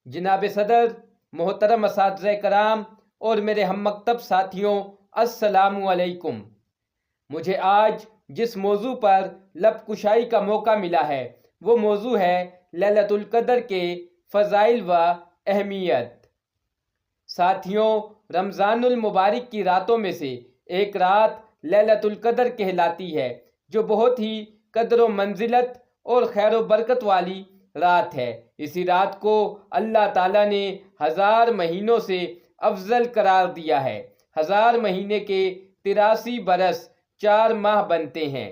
جناب صدر، محترم اساتذہ کرام اور میرے ہم مکتب ساتھیوں، السلام علیکم۔ مجھے آج جس موضوع پر لب کشائی کا موقع ملا ہے وہ موضوع ہے لیلۃ القدر کے فضائل و اہمیت۔ ساتھیوں، رمضان المبارک کی راتوں میں سے ایک رات لیلۃ القدر کہلاتی ہے، جو بہت ہی قدر و منزلت اور خیر و برکت والی رات ہے۔ اسی رات کو اللہ تعالیٰ نے 1000 مہینوں سے افضل قرار دیا ہے۔ 1000 مہینے کے 83 برس 4 ماہ بنتے ہیں،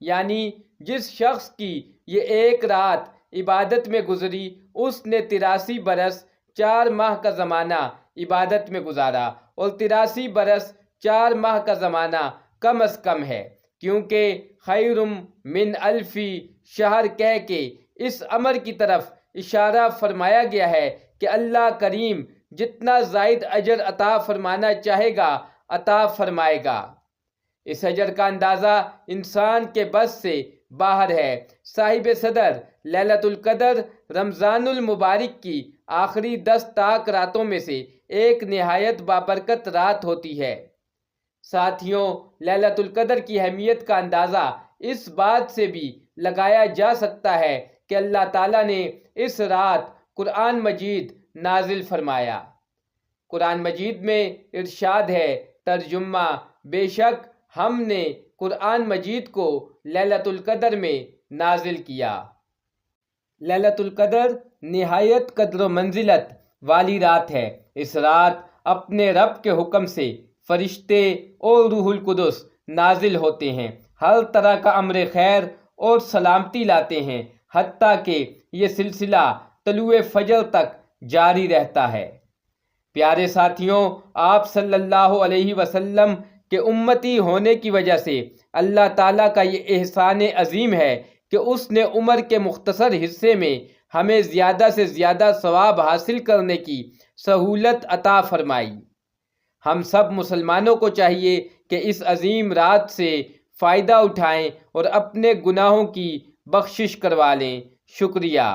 یعنی جس شخص کی یہ ایک رات عبادت میں گزری اس نے 83 برس 4 ماہ کا زمانہ عبادت میں گزارا، اور 83 برس 4 ماہ کا زمانہ کم از کم ہے، کیونکہ خیر من الف شہر کہہ کے اس امر کی طرف اشارہ فرمایا گیا ہے کہ اللہ کریم جتنا زائد اجر عطا فرمانا چاہے گا عطا فرمائے گا۔ اس اجر کا اندازہ انسان کے بس سے باہر ہے۔ صاحب صدر، لیلۃ القدر رمضان المبارک کی آخری 10 طاق راتوں میں سے ایک نہایت بابرکت رات ہوتی ہے۔ ساتھیوں، لیلۃ القدر کی اہمیت کا اندازہ اس بات سے بھی لگایا جا سکتا ہے کہ اللہ تعالیٰ نے اس رات قرآن مجید نازل فرمایا۔ قرآن مجید میں ارشاد ہے، ترجمہ: بے شک ہم نے قرآن مجید کو لیلۃ القدر میں نازل کیا۔ لیلۃ القدر نہایت قدر و منزلت والی رات ہے۔ اس رات اپنے رب کے حکم سے فرشتے اور روح القدس نازل ہوتے ہیں، ہر طرح کا امر خیر اور سلامتی لاتے ہیں، حتیٰ کہ یہ سلسلہ طلوع فجر تک جاری رہتا ہے۔ پیارے ساتھیوں، آپ صلی اللہ علیہ وسلم کے امتی ہونے کی وجہ سے اللہ تعالیٰ کا یہ احسان عظیم ہے کہ اس نے عمر کے مختصر حصے میں ہمیں زیادہ سے زیادہ ثواب حاصل کرنے کی سہولت عطا فرمائی۔ ہم سب مسلمانوں کو چاہیے کہ اس عظیم رات سے فائدہ اٹھائیں اور اپنے گناہوں کی بخشش کروا لیں۔ شکریہ۔